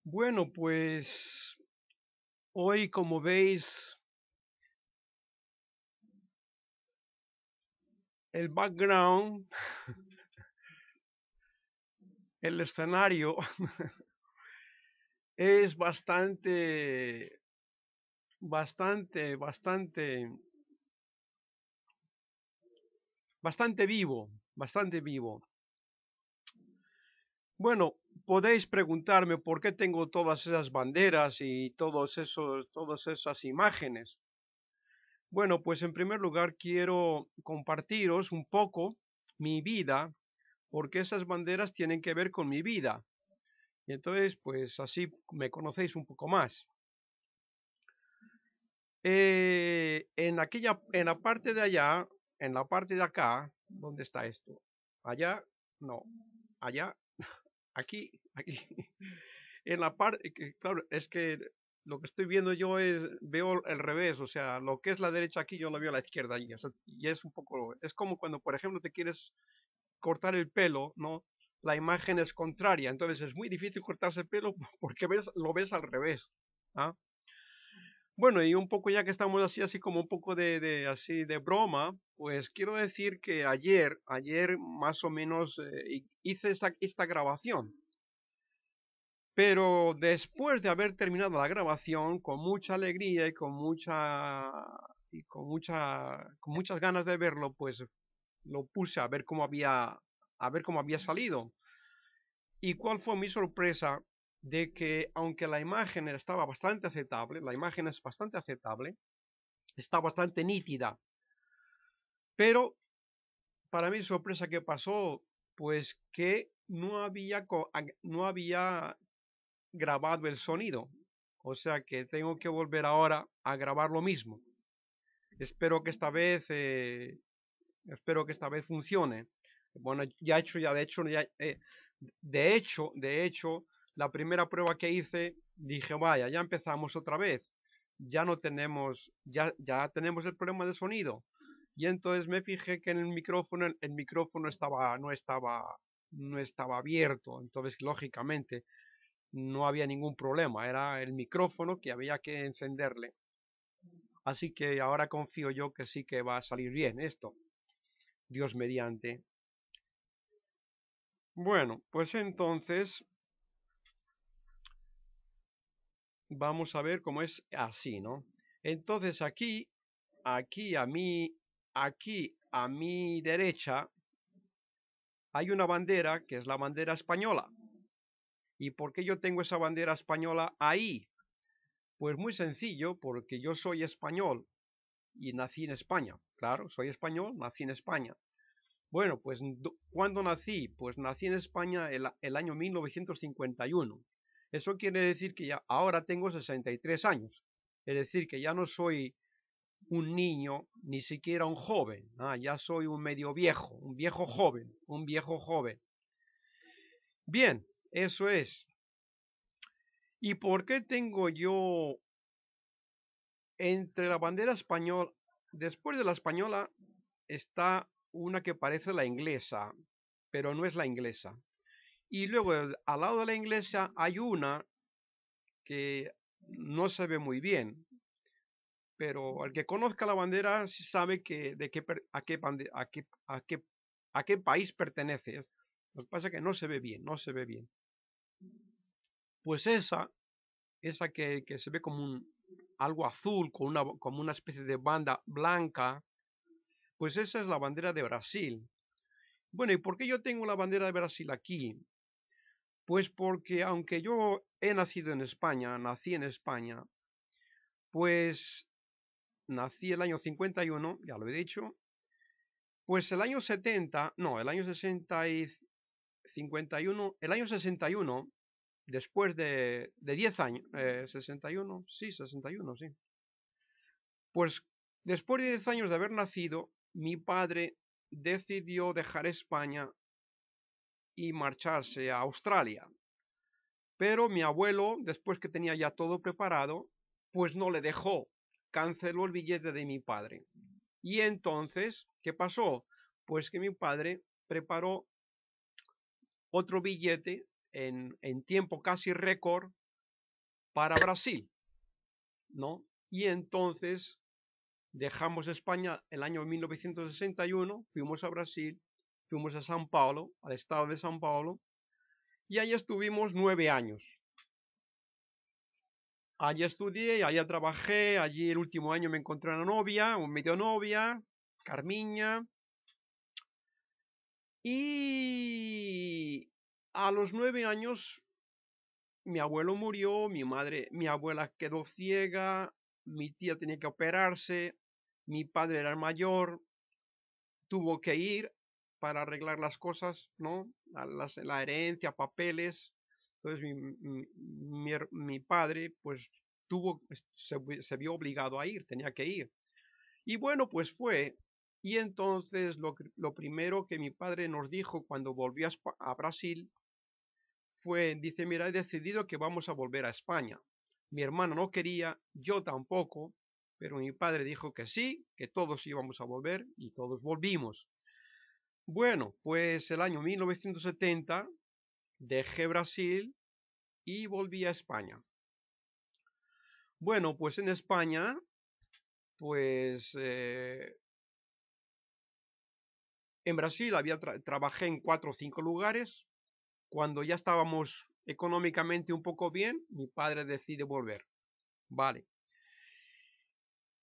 Bueno, pues hoy, como veis, el background, el escenario es bastante vivo, bastante vivo. Bueno, podéis preguntarme por qué tengo todas esas banderas y todas esas imágenes. Bueno, pues en primer lugar quiero compartiros un poco mi vida, porque esas banderas tienen que ver con mi vida. Y entonces, pues así me conocéis un poco más. En la parte de allá, en la parte de acá, ¿dónde está esto? Allá, no, allá, aquí. En la parte, claro, es que lo que estoy viendo yo veo el revés, o sea, lo que es la derecha aquí, yo lo veo a la izquierda allí, o sea, y es un poco, es como cuando, por ejemplo, te quieres cortar el pelo, ¿no? La imagen es contraria, entonces es muy difícil cortarse el pelo porque lo ves al revés. ¿Ah? Bueno, y un poco ya que estamos así como un poco así de broma, pues quiero decir que ayer más o menos hice esta grabación. Pero después de haber terminado la grabación, con mucha alegría con muchas ganas de verlo, pues lo puse a ver cómo había salido. ¿Y cuál fue mi sorpresa? De que aunque la imagen estaba bastante aceptable, la imagen es bastante aceptable, está bastante nítida, pero para mi sorpresa que pasó, pues que no había grabado el sonido. O sea que tengo que volver ahora a grabar lo mismo. Espero que esta vez, espero que esta vez funcione. Bueno, ya he hecho, ya de hecho, la primera prueba que hice, dije, vaya, ya empezamos otra vez. Ya no tenemos, ya tenemos el problema de sonido. Y entonces me fijé que en el micrófono no estaba abierto. Entonces, lógicamente, no había ningún problema. Era el micrófono que había que encenderle. Así que ahora confío yo que sí que va a salir bien esto. Dios mediante. Bueno, pues entonces vamos a ver cómo es así, ¿no? Entonces aquí a mí, aquí a mi derecha hay una bandera que es la bandera española. ¿Y por qué yo tengo esa bandera española ahí? Pues muy sencillo, porque yo soy español y nací en España. Claro, soy español, nací en España. Bueno, pues ¿cuándo nací? Pues nací en España el año 1951. Eso quiere decir que ya ahora tengo 63 años. Es decir, que ya no soy un niño, ni siquiera un joven. Ya soy un medio viejo, un viejo joven, un viejo joven. Bien, eso es. ¿Y por qué tengo yo entre la bandera española, después de la española, está una que parece la inglesa, pero no es la inglesa? Y luego al lado de la inglesa hay una que no se ve muy bien, pero el que conozca la bandera sabe que, a qué país pertenece. Lo que pasa es que no se ve bien, no se ve bien. Pues esa que se ve como algo azul con como una especie de banda blanca, pues esa es la bandera de Brasil. Bueno, ¿y por qué yo tengo la bandera de Brasil aquí? Pues porque aunque yo he nacido en España, nací en España, pues nací el año 51, ya lo he dicho, pues el año 70, no, el año 60 y 51, el año 61, después de 10 años, 61, sí, 61, sí. Pues después de 10 años de haber nacido, mi padre decidió dejar España y marcharse a Australia. Pero mi abuelo, después que tenía ya todo preparado, pues no le dejó, canceló el billete de mi padre. Y entonces, ¿qué pasó? Pues que mi padre preparó otro billete en tiempo casi récord para Brasil, ¿no? Y entonces dejamos España el año 1961, fuimos a Brasil, fuimos a São Paulo, al estado de São Paulo, y allí estuvimos 9 años. Allí estudié, allí trabajé, allí el último año me encontré una novia, o medio novia, Carmiña, y a los 9 años mi abuelo murió, mi abuela quedó ciega, mi tía tenía que operarse, mi padre era el mayor, tuvo que ir para arreglar las cosas, ¿no? La herencia, papeles. Entonces mi padre pues se vio obligado a ir, tenía que ir. Y bueno, pues fue. Y entonces lo primero que mi padre nos dijo cuando volvió a Brasil dice, mira, he decidido que vamos a volver a España. Mi hermano no quería, yo tampoco, pero mi padre dijo que sí, que todos íbamos a volver y todos volvimos. Bueno, pues el año 1970 dejé Brasil y volví a España. Bueno, pues en España, pues en Brasil trabajé en 4 o 5 lugares. Cuando ya estábamos económicamente un poco bien, mi padre decide volver. Vale.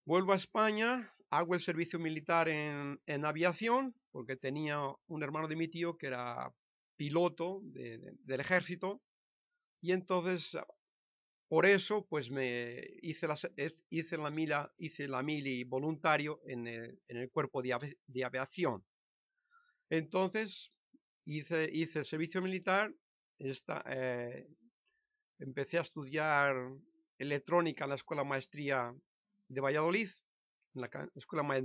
Vuelvo a España, hago el servicio militar en aviación, porque tenía un hermano de mi tío que era piloto del ejército, y entonces por eso pues me hice la mili voluntario en el cuerpo de aviación. Entonces hice el servicio militar, empecé a estudiar electrónica en la Escuela Maestría de Valladolid, en la Escuela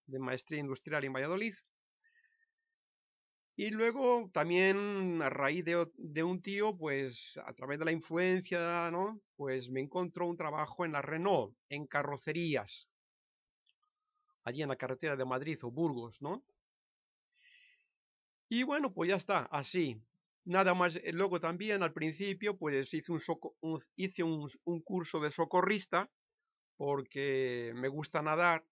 de Maestría Industrial en Valladolid. Y luego también a raíz de un tío, pues a través de la influencia, ¿no? Pues me encontró un trabajo en la Renault, en carrocerías, allí en la carretera de Madrid o Burgos, ¿no? Y bueno, pues ya está, así. Nada más, luego también al principio, pues hice un curso de socorrista, porque me gusta nadar.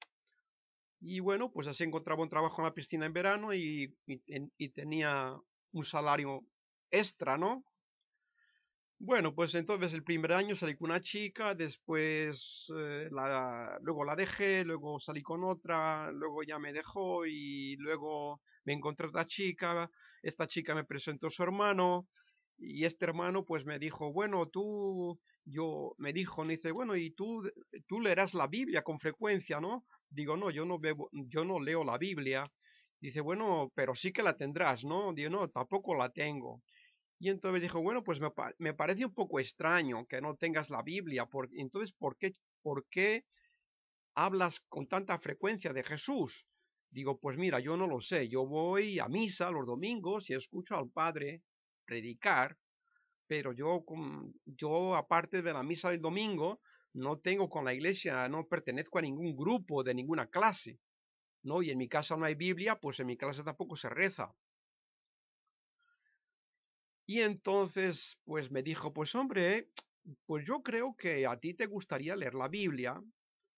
Y bueno, pues así encontraba un trabajo en la piscina en verano y tenía un salario extra, ¿no? Bueno, pues entonces el primer año salí con una chica, después luego la dejé, luego salí con otra, luego ya me dejó y luego me encontré otra chica, esta chica me presentó a su hermano y este hermano pues me dijo, bueno, me dice, bueno, y tú leerás la Biblia con frecuencia, ¿no? Digo, no, yo no leo la Biblia. Dice, bueno, pero sí que la tendrás, ¿no? Digo, no, tampoco la tengo. Y entonces dijo, bueno, pues me parece un poco extraño que no tengas la Biblia. Entonces, ¿por qué hablas con tanta frecuencia de Jesús? Digo, pues mira, yo no lo sé. Yo voy a misa los domingos y escucho al Padre predicar, pero yo aparte de la misa del domingo, no tengo con la iglesia, no pertenezco a ningún grupo de ninguna clase, ¿no? Y en mi casa no hay Biblia, pues en mi clase tampoco se reza. Y entonces, pues me dijo, pues hombre, pues yo creo que a ti te gustaría leer la Biblia,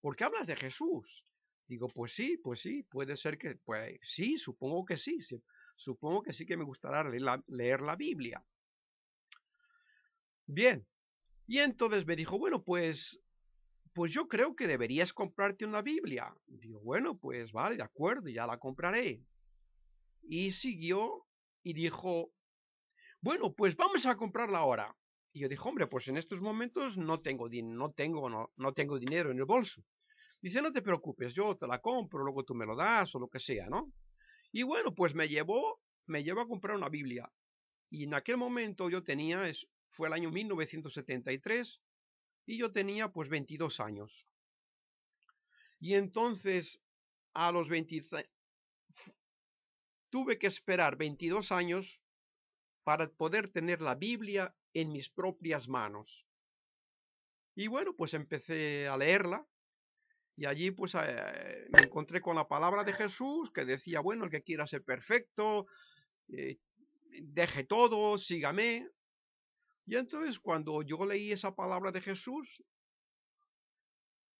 porque hablas de Jesús. Digo, pues sí, puede ser que, pues sí, supongo que sí, supongo que sí que me gustará leer la Biblia. Bien, y entonces me dijo, bueno, pues yo creo que deberías comprarte una Biblia. Digo, bueno, pues vale, de acuerdo, ya la compraré. Y siguió y dijo, bueno, pues vamos a comprarla ahora. Y yo dije, hombre, pues en estos momentos no tengo dinero en el bolso. Dice, no te preocupes, yo te la compro, luego tú me lo das o lo que sea, ¿no? Y bueno, pues me llevó a comprar una Biblia. Y en aquel momento fue el año 1973 y yo tenía pues 22 años. Y entonces a los 26 tuve que esperar 22 años para poder tener la Biblia en mis propias manos. Y bueno, pues empecé a leerla y allí pues me encontré con la palabra de Jesús que decía, bueno, el que quiera ser perfecto, deje todo, sígame. Y entonces cuando yo leí esa palabra de Jesús,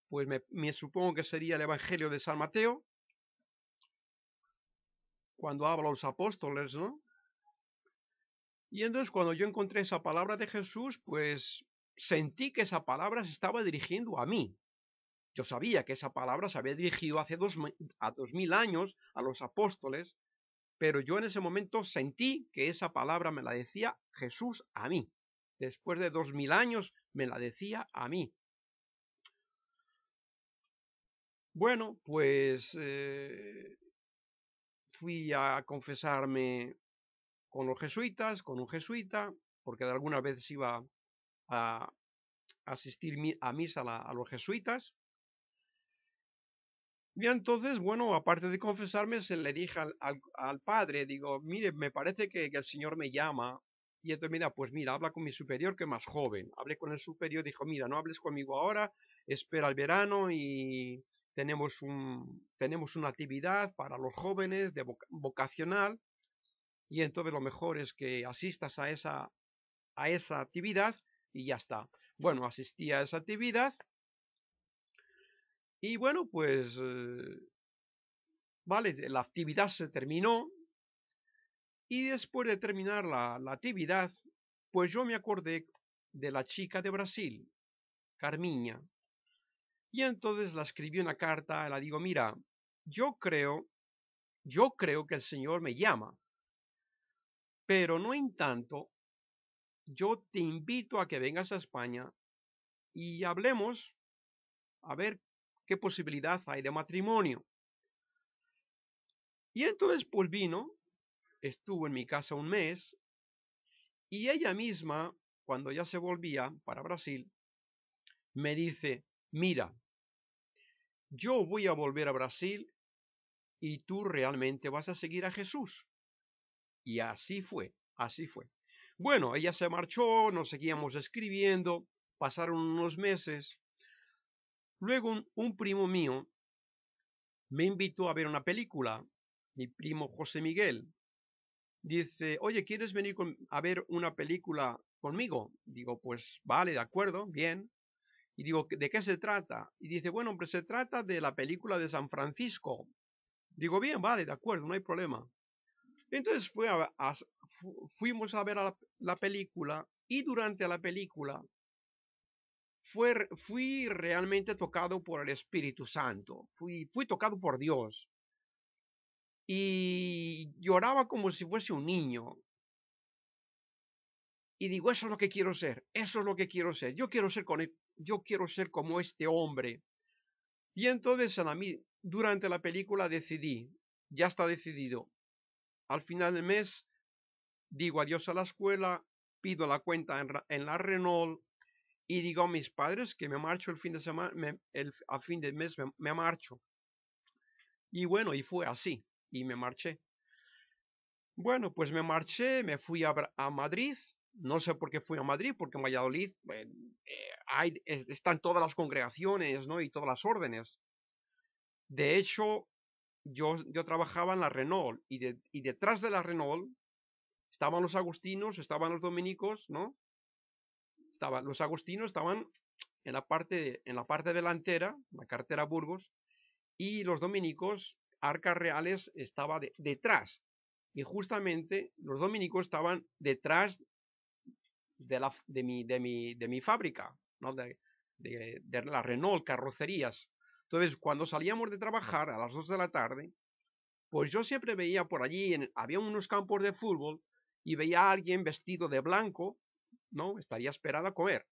pues me supongo que sería el Evangelio de San Mateo, cuando habla a los apóstoles, ¿no? Y entonces cuando yo encontré esa palabra de Jesús, pues sentí que esa palabra se estaba dirigiendo a mí. Yo sabía que esa palabra se había dirigido hace 2000 años a los apóstoles, pero yo en ese momento sentí que esa palabra me la decía Jesús a mí. Después de 2000 años me la decía a mí. Bueno, pues fui a confesarme con los jesuitas, con un jesuita, porque de algunas veces iba a asistir a misa a los jesuitas. Y entonces, bueno, aparte de confesarme, se le dije al padre, digo, mire, me parece que el Señor me llama. Y entonces, mira, pues mira, habla con mi superior, que es más joven. Hablé con el superior, dijo, mira, no hables conmigo ahora, espera el verano y tenemos una actividad para los jóvenes de vocacional. Y entonces lo mejor es que asistas a esa actividad y ya está. Bueno, asistí a esa actividad y bueno, pues vale, la actividad se terminó y después de terminar la actividad, pues yo me acordé de la chica de Brasil, Carmiña, y entonces la escribí una carta, la digo, mira, yo creo, yo creo que el Señor me llama, pero no en tanto, yo te invito a que vengas a España y hablemos a ver qué posibilidad hay de matrimonio. Y entonces pues vino, estuvo en mi casa un mes y ella misma, cuando ya se volvía para Brasil, me dice, mira, yo voy a volver a Brasil y tú realmente vas a seguir a Jesús. Y así fue, así fue. Bueno, ella se marchó, nos seguíamos escribiendo, pasaron unos meses. Luego un primo mío me invitó a ver una película, mi primo José Miguel. Dice, oye, ¿quieres venir a ver una película conmigo? Digo, pues vale, de acuerdo, bien. Y digo, ¿de qué se trata? Y dice, bueno, hombre, se trata de la película de San Francisco. Digo, bien, vale, de acuerdo, no hay problema. Entonces fuimos a ver la película y durante la película fui realmente tocado por el Espíritu Santo. Fui tocado por Dios. Y lloraba como si fuese un niño. Y digo, eso es lo que quiero ser, eso es lo que quiero ser. Yo quiero ser como este hombre. Y entonces durante la película decidí, ya está decidido. Al final del mes digo adiós a la escuela, pido la cuenta en la Renault y digo a mis padres que me marcho el fin de semana, a fin de mes me marcho. Y bueno, y fue así, y me marché. Bueno, pues me marché, me fui a Madrid. No sé por qué fui a Madrid, porque en Valladolid están todas las congregaciones, ¿no? Y todas las órdenes. De hecho, yo trabajaba en la Renault y detrás de la Renault estaban los agustinos, estaban los dominicos, ¿no? Los agustinos estaban en la parte delantera, la carretera Burgos, y los dominicos, Arcas Reales, estaba detrás. Y justamente los dominicos estaban detrás de mi fábrica, ¿no? De la Renault, carrocerías. Entonces, cuando salíamos de trabajar a las 2 de la tarde, pues yo siempre veía por allí, había unos campos de fútbol y veía a alguien vestido de blanco, ¿no? Estaría esperado a comer.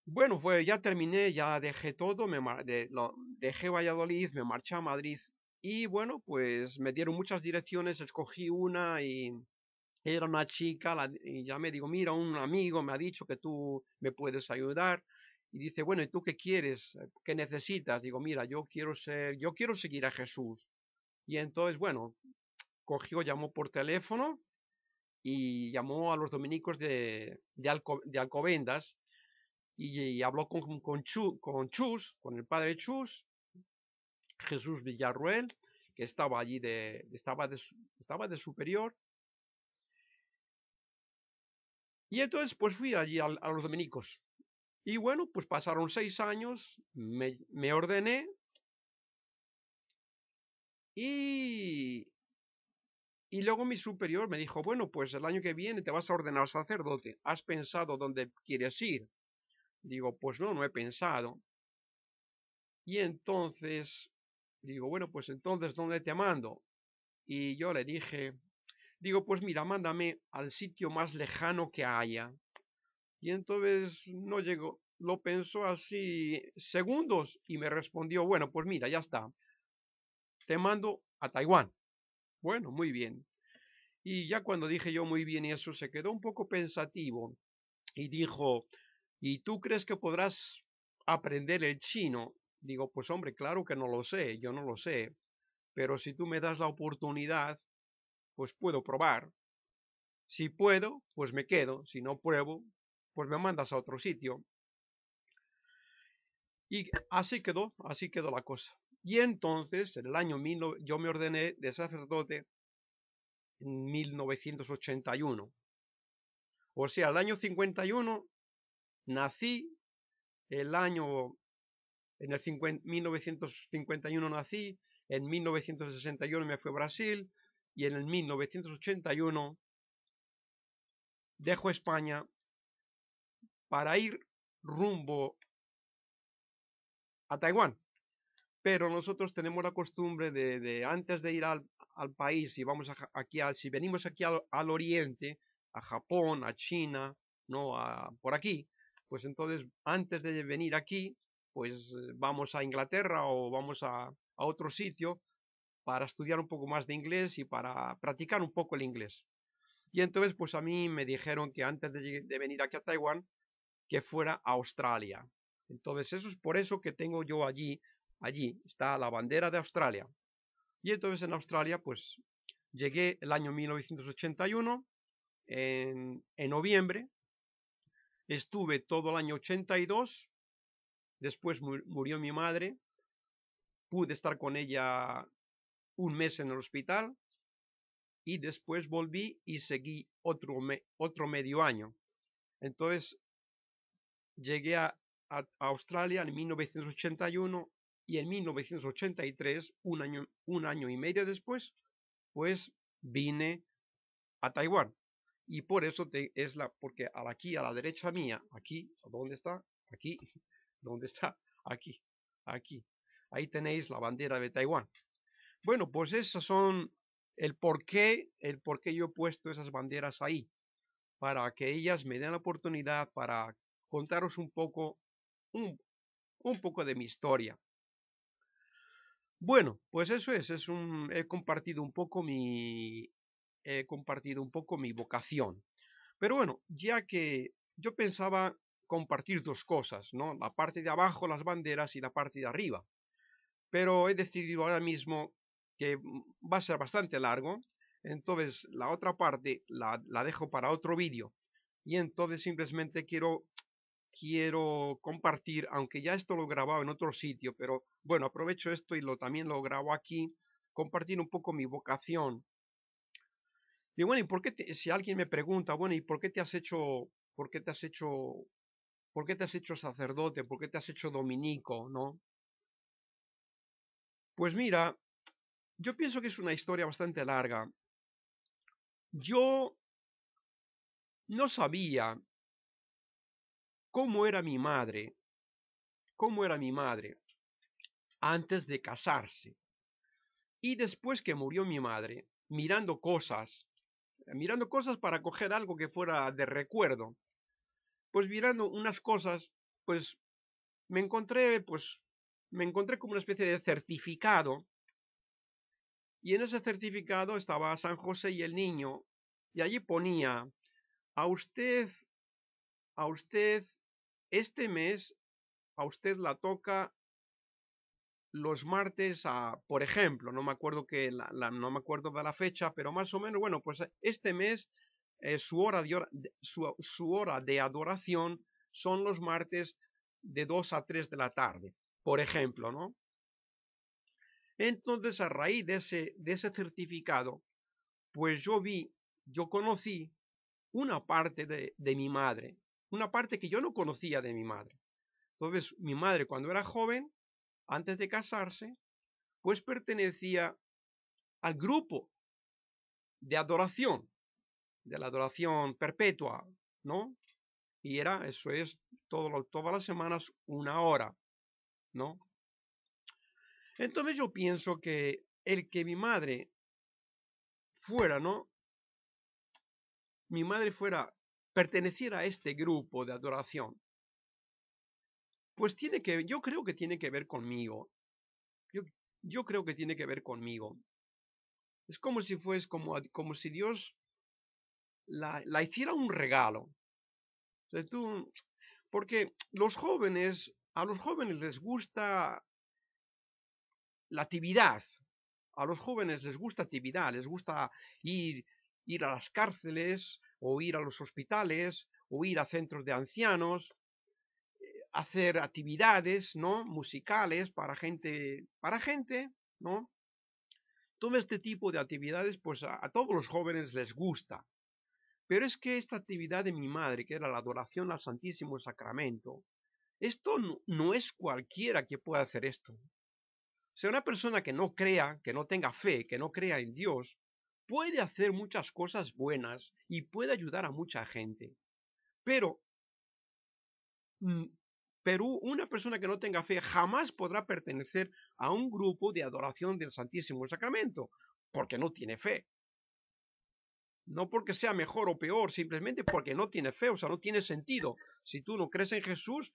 Bueno, ya terminé, ya dejé todo, dejé Valladolid, me marché a Madrid y bueno, pues me dieron muchas direcciones, escogí una y era una chica y ya me digo, mira, un amigo me ha dicho que tú me puedes ayudar y dice, bueno, ¿y tú qué quieres? ¿Qué necesitas? Digo, mira, yo quiero seguir a Jesús. Y entonces, bueno, llamó por teléfono y llamó a los dominicos de Alcobendas y habló con Chus, con el padre Chus, Jesús Villarruel, que estaba allí estaba de superior. Y entonces pues fui allí a los dominicos. Y bueno, pues pasaron 6 años, me ordené y, y luego mi superior me dijo, bueno, pues el año que viene te vas a ordenar sacerdote. ¿Has pensado dónde quieres ir? Digo, pues no, no he pensado. Y entonces, digo, bueno, pues entonces, ¿dónde te mando? Y yo le dije, digo, pues mira, mándame al sitio más lejano que haya. Y entonces no llegó, lo pensó así segundos y me respondió, bueno, pues mira, ya está, te mando a Taiwán. Bueno, muy bien. Y ya cuando dije yo muy bien y eso se quedó un poco pensativo y dijo, ¿y tú crees que podrás aprender el chino? Digo, pues hombre, claro que no lo sé, yo no lo sé, pero si tú me das la oportunidad, pues puedo probar. Si puedo, pues me quedo, si no pruebo, pues me mandas a otro sitio. Y así quedó la cosa. Y entonces, en el año yo me ordené de sacerdote en 1981. O sea, el año 51 nací, el año, en el 1951 nací, en 1961 me fui a Brasil y en el 1981 dejo España para ir rumbo a Taiwán. Pero nosotros tenemos la costumbre de antes de ir al país, si vamos si venimos aquí al oriente, a Japón, a China, no por aquí, pues entonces antes de venir aquí, pues vamos a Inglaterra o vamos a otro sitio para estudiar un poco más de inglés y para practicar un poco el inglés. Y entonces pues a mí me dijeron que antes de venir aquí a Taiwán, que fuera a Australia. Entonces eso es por eso que tengo yo allí está la bandera de Australia. Y entonces en Australia pues llegué el año 1981, en noviembre, estuve todo el año 82, después murió mi madre, pude estar con ella un mes en el hospital y después volví y seguí otro medio año. Entonces llegué a Australia en 1981 y en 1983, un año y medio después, pues vine a Taiwán. Y por eso porque aquí a la derecha mía, aquí, ¿dónde está? Aquí, ¿dónde está? Aquí, aquí. Ahí tenéis la bandera de Taiwán. Bueno, pues esas son el por qué yo he puesto esas banderas ahí, para que ellas me den la oportunidad para contaros un, un poco de mi historia. Bueno, pues eso he compartido un poco mi vocación. Pero bueno, ya que yo pensaba compartir dos cosas, ¿no? La parte de abajo, las banderas, y la parte de arriba. Pero he decidido ahora mismo que va a ser bastante largo, entonces la otra parte la dejo para otro vídeo. Y entonces simplemente quiero compartir, aunque ya esto lo he grabado en otro sitio, pero bueno, aprovecho esto y también lo grabo aquí, compartir un poco mi vocación. Y bueno, ¿y por qué si alguien me pregunta, bueno, ¿y por qué te has hecho sacerdote? ¿Por qué te has hecho dominico? ¿No? Pues mira, yo pienso que es una historia bastante larga. Yo no sabía cómo era mi madre, cómo era mi madre antes de casarse. Y después que murió mi madre, mirando cosas para coger algo que fuera de recuerdo, pues mirando unas cosas, pues me encontré, pues me encontré como una especie de certificado, y en ese certificado estaba San José y el niño, y allí ponía, a usted, a usted, este mes, a usted la toca los martes, por ejemplo, no me acuerdo no me acuerdo de la fecha, pero más o menos, bueno, pues este mes su hora de adoración son los martes de 2 a 3 de la tarde, por ejemplo, ¿no? Entonces, a raíz de ese certificado, pues yo conocí una parte de mi madre, una parte que yo no conocía de mi madre. Entonces, mi madre cuando era joven, antes de casarse, pues pertenecía al grupo de adoración, de la adoración perpetua, ¿no? Y eso es, todas las semanas 1 hora, ¿no? Entonces yo pienso que el que mi madre fuera, ¿no? Mi madre perteneciera a este grupo de adoración, pues yo creo que tiene que ver conmigo. Yo, yo creo que tiene que ver conmigo. Es como si fuese, como si Dios la hiciera un regalo. O sea, porque a los jóvenes les gusta la actividad. A los jóvenes les gusta actividad, les gusta ir a las cárceles, o ir a los hospitales, o ir a centros de ancianos, hacer actividades, ¿no? Musicales para gente, ¿no? Todo este tipo de actividades, pues a todos los jóvenes les gusta. Pero es que esta actividad de mi madre, que era la adoración al Santísimo Sacramento, esto no es cualquiera que pueda hacer esto. O sea, una persona que no crea, que no tenga fe, que no crea en Dios, puede hacer muchas cosas buenas y puede ayudar a mucha gente. Pero, mm, pero una persona que no tenga fe jamás podrá pertenecer a un grupo de adoración del Santísimo Sacramento, porque no tiene fe. No porque sea mejor o peor, simplemente porque no tiene fe, o sea, no tiene sentido. Si tú no crees en Jesús,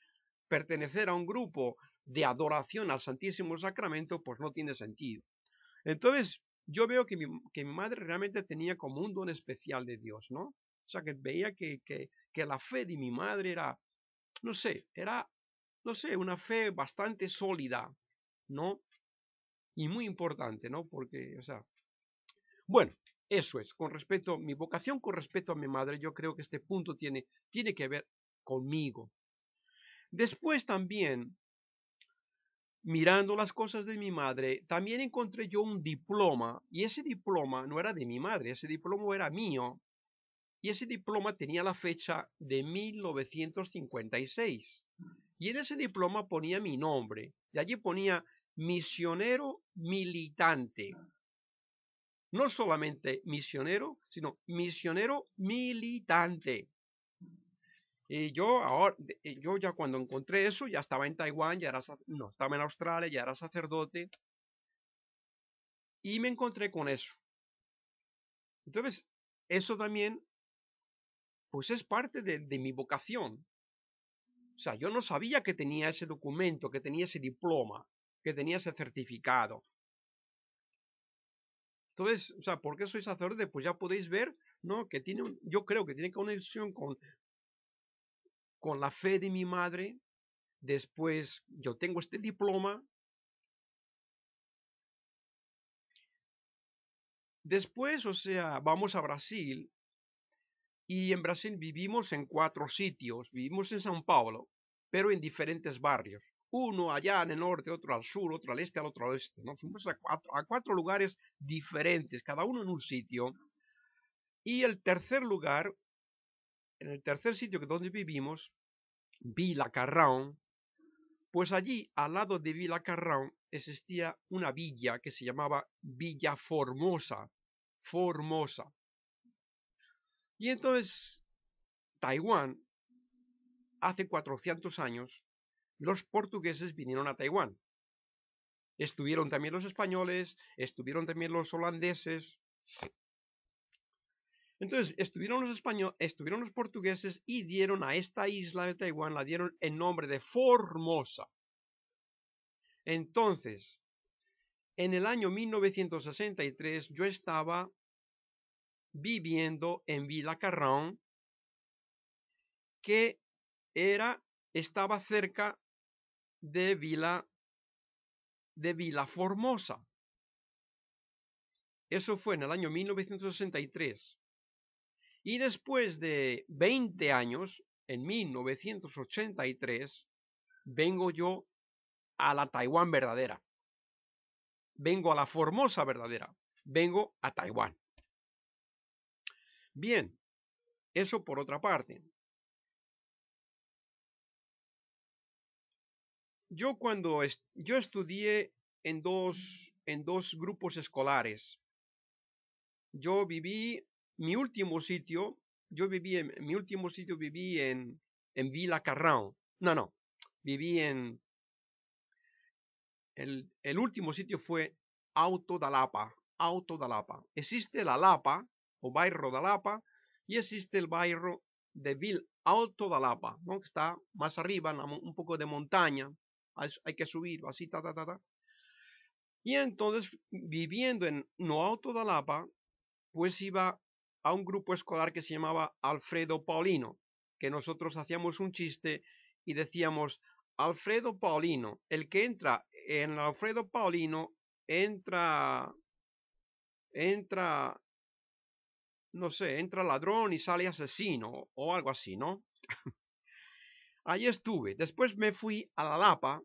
pertenecer a un grupo de adoración al Santísimo Sacramento, pues no tiene sentido. Entonces, yo veo que mi madre realmente tenía como un don especial de Dios, ¿no? O sea, que veía que la fe de mi madre no sé, una fe bastante sólida, ¿no? Y muy importante, ¿no? Porque, o sea, bueno, eso es, mi vocación con respecto a mi madre, yo creo que este punto tiene que ver conmigo. Después también, mirando las cosas de mi madre, también encontré yo un diploma, y ese diploma no era de mi madre, ese diploma era mío, y ese diploma tenía la fecha de 1956. Y en ese diploma ponía mi nombre, y allí ponía misionero militante. No solamente misionero, sino misionero militante. Y yo ya cuando encontré eso, ya estaba en Taiwán, no, estaba en Australia, ya era sacerdote, y me encontré con eso. Entonces, eso también, pues es parte de mi vocación. O sea, yo no sabía que tenía ese documento, que tenía ese diploma, que tenía ese certificado. Entonces, o sea, ¿por qué soy sacerdote? Pues ya podéis ver, ¿no? Yo creo que tiene conexión con la fe de mi madre. Después, yo tengo este diploma. Después, o sea, vamos a Brasil. Y en Brasil vivimos en 4 sitios. Vivimos en São Paulo, pero en diferentes barrios. Uno allá en el norte, otro al sur, otro al este, al otro al oeste, ¿no? Fuimos a 4 lugares diferentes, cada uno en un sitio. Y el tercer lugar, en el tercer sitio donde vivimos, Vila Carrão, pues allí, al lado de Vila Carrão, existía una villa que se llamaba Villa Formosa. Formosa. Y entonces, Taiwán, hace 400 años, los portugueses vinieron a Taiwán. Estuvieron también los españoles, estuvieron también los holandeses. Entonces, estuvieron los portugueses y dieron a esta isla de Taiwán, la dieron el nombre de Formosa. Entonces, en el año 1963, yo estaba viviendo en Vila Carrão, que estaba cerca de Vila Formosa. Eso fue en el año 1963. Y después de 20 años, en 1983, vengo yo a la Taiwán verdadera. Vengo a la Formosa verdadera. Vengo a Taiwán. Bien, Eso por otra parte. Yo estudié en dos grupos escolares. Yo viví, mi último sitio viví en Vila Carrão. No, viví el último sitio fue Alto da Lapa. Alto da Lapa. Existe la Lapa, o bairro da Lapa, y existe el bairro de Alto da Lapa, ¿no? Que está más arriba, un poco de montaña. Hay que subir, así, ta, ta, ta, ta. Y entonces, viviendo en No Alto da Lapa, pues iba a un grupo escolar que se llamaba Alfredo Paulino, que nosotros hacíamos un chiste y decíamos, Alfredo Paulino, el que entra en Alfredo Paulino, entra, no sé, entra ladrón y sale asesino o algo así, ¿no? Ahí estuve. Después me fui a La Lapa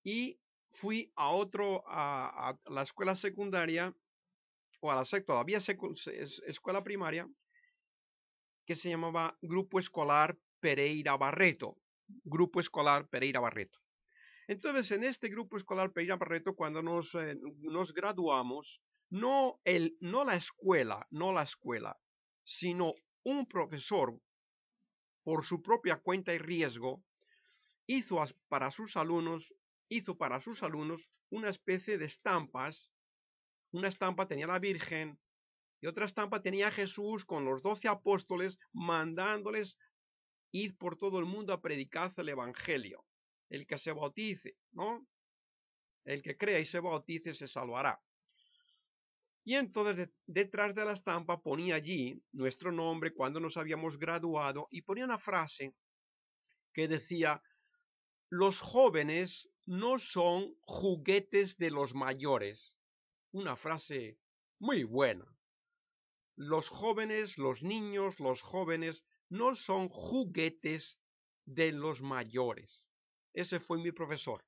y fui a la escuela secundaria o a la todavía escuela primaria, que se llamaba Grupo Escolar Pereira Barreto. Grupo Escolar Pereira Barreto. Entonces, en este Grupo Escolar Pereira Barreto, cuando nos graduamos, no la escuela, sino un profesor, por su propia cuenta y riesgo, hizo para sus alumnos una especie de estampas. Una estampa tenía la Virgen y otra estampa tenía a Jesús con los 12 apóstoles mandándoles id por todo el mundo a predicar el evangelio. El que se bautice, ¿no? El que crea y se bautice se salvará. Y entonces detrás de la estampa ponía allí nuestro nombre, cuando nos habíamos graduado, y ponía una frase que decía, los jóvenes no son juguetes de los mayores. Una frase muy buena. Los jóvenes, los niños, los jóvenes no son juguetes de los mayores. Ese fue mi profesor.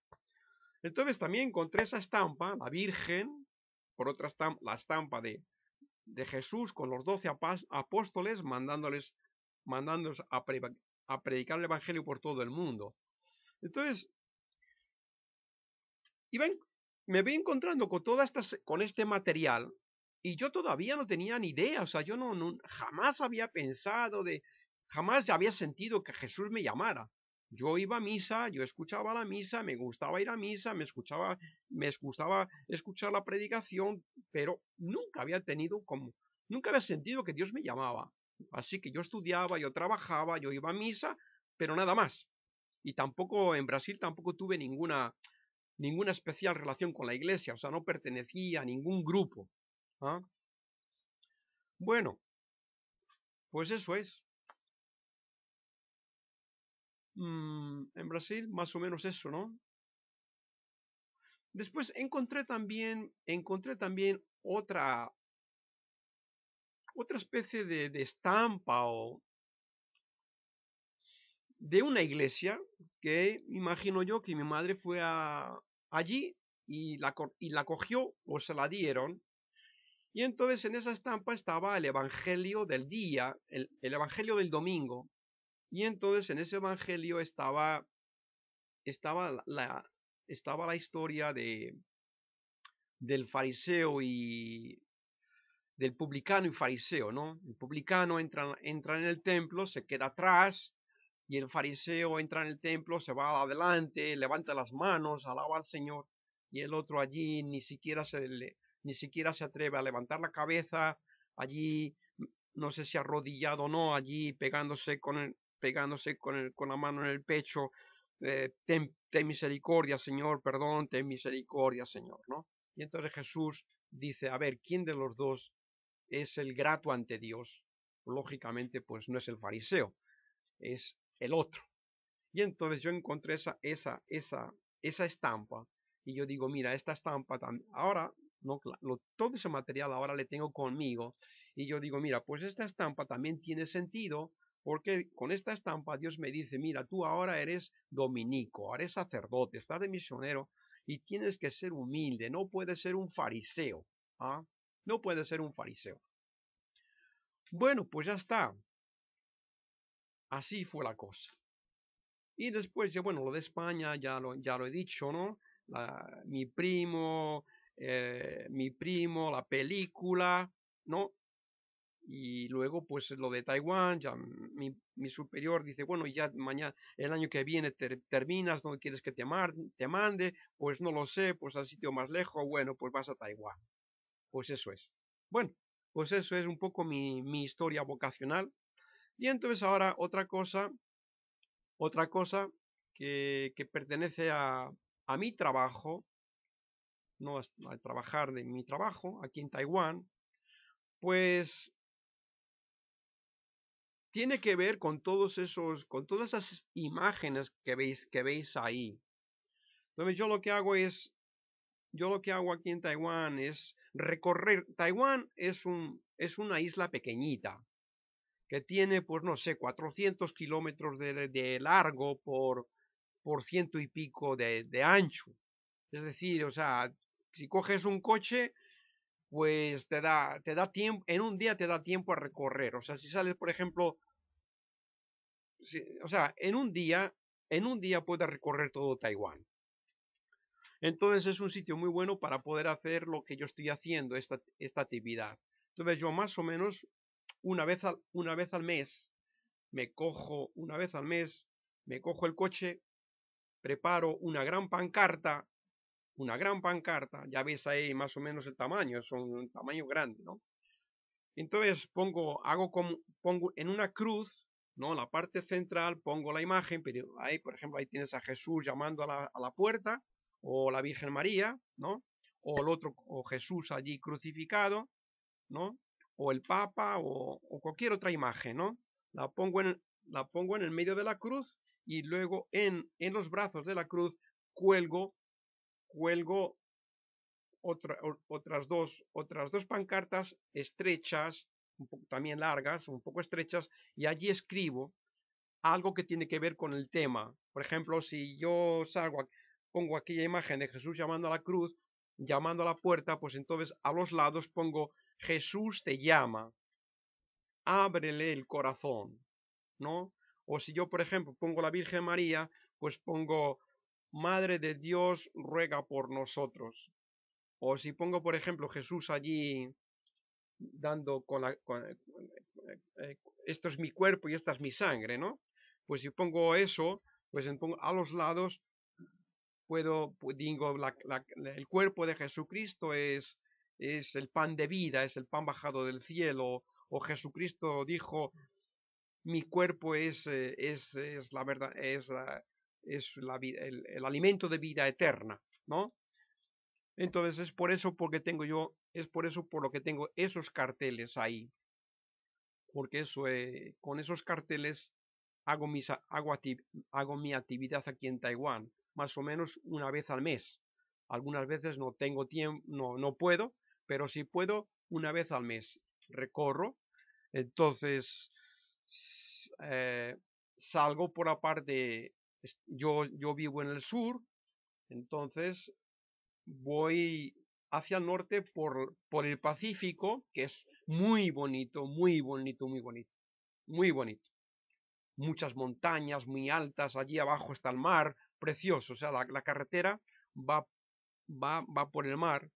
Entonces también encontré esa estampa, la Virgen, por otra estampa, la estampa de Jesús con los 12 apóstoles mandándoles a predicar el evangelio por todo el mundo. Entonces, me voy encontrando con este material y yo todavía no tenía ni idea, o sea, yo jamás había pensado jamás ya había sentido que Jesús me llamara. Yo iba a misa, yo escuchaba la misa, me gustaba ir a misa, me gustaba escuchar la predicación, pero nunca había sentido que Dios me llamaba. Así que yo estudiaba, yo trabajaba, yo iba a misa, pero nada más. Y tampoco en Brasil tampoco tuve ninguna especial relación con la iglesia, o sea, no pertenecía a ningún grupo. ¿Ah? Bueno, pues eso es. En Brasil, más o menos eso, ¿no? Después encontré también otra especie de estampa o de una iglesia que imagino yo que mi madre fue allí y la cogió o se la dieron. Y entonces en esa estampa estaba el evangelio del día, el evangelio del domingo. Y entonces en ese evangelio estaba la historia del fariseo y del publicano y fariseo, ¿no? El publicano entra en el templo, se queda atrás, y el fariseo entra en el templo, se va adelante, levanta las manos, alaba al Señor, y el otro allí ni siquiera se atreve a levantar la cabeza, allí no sé si arrodillado o no, allí pegándose con la mano en el pecho, ten misericordia, Señor, perdón, ten misericordia, Señor, ¿no? Y entonces Jesús dice, a ver, ¿quién de los dos es el grato ante Dios? Lógicamente, pues no es el fariseo, es el otro. Y entonces yo encontré esa estampa y yo digo, mira, esta estampa ahora, no, todo ese material ahora le tengo conmigo y yo digo, mira, pues esta estampa también tiene sentido porque con esta estampa Dios me dice, mira, tú ahora eres dominico, eres sacerdote, estás de misionero y tienes que ser humilde, no puedes ser un fariseo, ¿ah? No puedes ser un fariseo. Bueno, pues ya está. Así fue la cosa. Y después, ya bueno, lo de España ya lo he dicho, ¿no? Mi primo, la película, ¿no? Y luego, pues lo de Taiwán, ya mi superior dice, bueno, ya mañana, el año que viene terminas, ¿dónde quieres que te mande? Pues no lo sé, pues al sitio más lejos, bueno, pues vas a Taiwán. Pues eso es. Bueno, pues eso es un poco mi historia vocacional. Y entonces ahora otra cosa que pertenece a mi trabajo, no a trabajar de mi trabajo aquí en Taiwán, pues tiene que ver con todas esas imágenes que veis ahí. Entonces yo lo que hago aquí en Taiwán es recorrer. Taiwán es una isla pequeñita que tiene, pues no sé, 400 kilómetros de largo por ciento y pico de ancho. Es decir, o sea, si coges un coche, pues te da tiempo, en un día te da tiempo a recorrer. O sea, si sales, por ejemplo, o sea, en un día puedes recorrer todo Taiwán. Entonces es un sitio muy bueno para poder hacer lo que yo estoy haciendo, esta actividad. Entonces yo más o menos una vez al mes una vez al mes, me cojo el coche, preparo una gran pancarta, ya veis ahí más o menos el tamaño, son un tamaño grande, ¿no? Entonces pongo en una cruz, ¿no? En la parte central pongo la imagen, pero ahí, por ejemplo, ahí tienes a Jesús llamando a la puerta, o la Virgen María, ¿no? O el otro, o Jesús allí crucificado, ¿no? O el Papa, o cualquier otra imagen, ¿no? La pongo en el medio de la cruz y luego en los brazos de la cruz cuelgo, cuelgo otras dos pancartas estrechas, también largas, un poco estrechas, y allí escribo algo que tiene que ver con el tema. Por ejemplo, si yo pongo aquella imagen de Jesús llamando a la cruz, llamando a la puerta, pues entonces a los lados pongo Jesús te llama, ábrele el corazón, ¿no? O si yo, por ejemplo, pongo la Virgen María, pues pongo Madre de Dios, ruega por nosotros. O si pongo, por ejemplo, Jesús allí dando esto es mi cuerpo y esta es mi sangre, ¿no? Pues si pongo eso, pues a los lados pues digo, el cuerpo de Jesucristo es el pan de vida, es el pan bajado del cielo, o Jesucristo dijo, mi cuerpo es la verdad, el alimento de vida eterna, ¿no? Entonces es por eso por lo que tengo esos carteles ahí, porque con esos carteles hago mi actividad aquí en Taiwán, más o menos una vez al mes. Algunas veces no tengo tiempo, no puedo, pero si puedo, una vez al mes. Recorro, entonces eh, salgo por la parte, yo vivo en el sur, entonces voy hacia el norte por el Pacífico, que es muy bonito, muy bonito, muy bonito, muy bonito. Muchas montañas muy altas, allí abajo está el mar, precioso, o sea, la carretera va, va por el mar.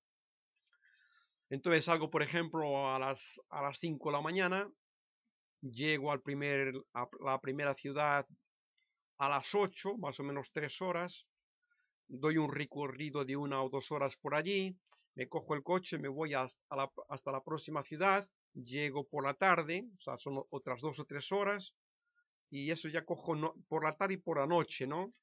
Entonces salgo, por ejemplo, a las 5 de la mañana, llego a la primera ciudad a las 8, más o menos 3 horas, doy un recorrido de 1 o 2 horas por allí, me cojo el coche, me voy hasta la próxima ciudad, llego por la tarde, o sea, son otras 2 o 3 horas, y eso ya cojo por la tarde y por la noche, ¿no?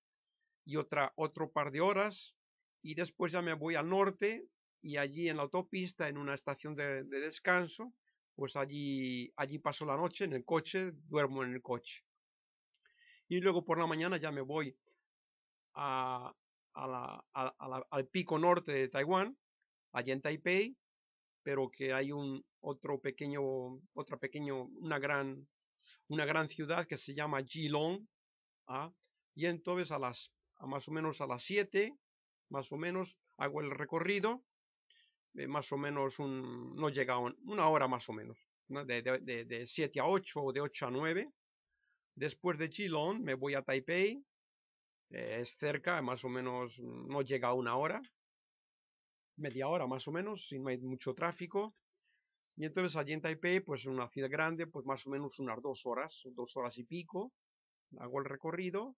Y otro par de horas, y después ya me voy al norte, y allí en la autopista, en una estación de descanso, pues allí paso la noche en el coche, duermo en el coche. Y luego por la mañana ya me voy a, al pico norte de Taiwán, allá en Taipei, pero que hay una gran ciudad que se llama Geelong, ¿ah? Y entonces más o menos a las 7, más o menos, hago el recorrido, más o menos no llega a una hora más o menos. ¿no? De 7 a 8 o de 8 a 9. Después de Geelong me voy a Taipei, es cerca, más o menos no llega a una hora, media hora más o menos, si no hay mucho tráfico. Y entonces allí en Taipei, pues en una ciudad grande, pues más o menos unas 2 horas y pico, hago el recorrido.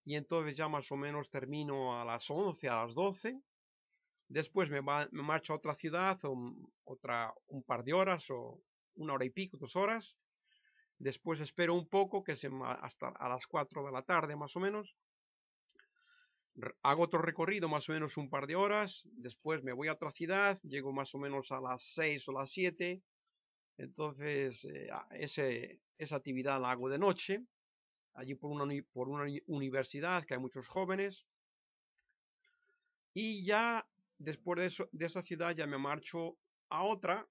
Y entonces ya más o menos termino a las 11, a las 12. Después me marcho a otra ciudad, un par de horas o una hora y pico, 2 horas. Después espero un poco, hasta a las 4 de la tarde más o menos. Hago otro recorrido más o menos un par de horas. Después me voy a otra ciudad, llego más o menos a las 6 o las 7. Entonces esa actividad la hago de noche, allí por una universidad que hay muchos jóvenes. Y ya después de esa ciudad ya me marcho a otra.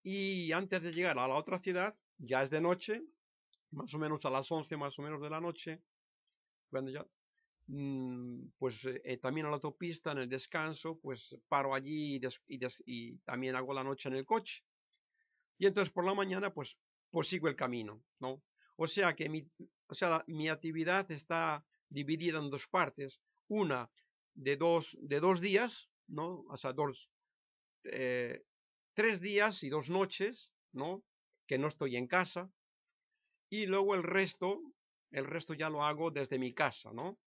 Y antes de llegar a la otra ciudad, ya es de noche, más o menos a las 11 más o menos de la noche, cuando ya, pues también a la autopista, en el descanso, pues paro allí y también hago la noche en el coche. Y entonces por la mañana, pues sigo el camino, ¿no? O sea que mi actividad está dividida en dos partes. Una de dos días, ¿no? O sea, 3 días y 2 noches, ¿no? Que no estoy en casa. Y luego el resto ya lo hago desde mi casa, ¿no?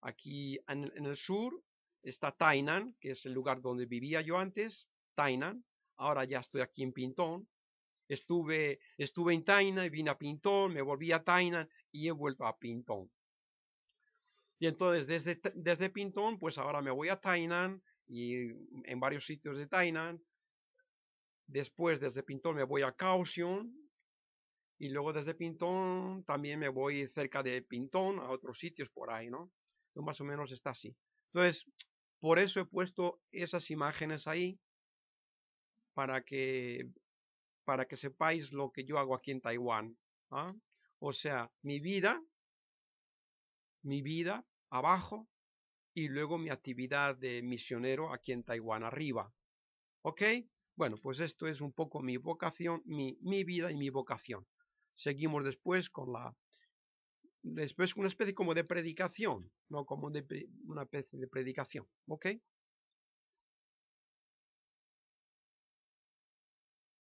Aquí en el sur está Tainan, que es el lugar donde vivía yo antes, Tainan. Ahora ya estoy aquí en Pintón. Estuve en Tainan y vine a Pintón, me volví a Tainan y he vuelto a Pintón. Y entonces desde Pintón, pues ahora me voy a Tainan y en varios sitios de Tainan. Después desde Pintón me voy a Kaohsiung y luego desde Pintón también me voy cerca de Pintón a otros sitios por ahí, ¿no? Entonces más o menos está así. Entonces, por eso he puesto esas imágenes ahí para que, para que sepáis lo que yo hago aquí en Taiwán. ¿Ah? O sea, mi vida abajo y luego mi actividad de misionero aquí en Taiwán arriba. ¿Ok? Bueno, pues esto es un poco mi vocación, mi vida y mi vocación. Seguimos después con una especie como de predicación, no como una especie de predicación. ¿Ok?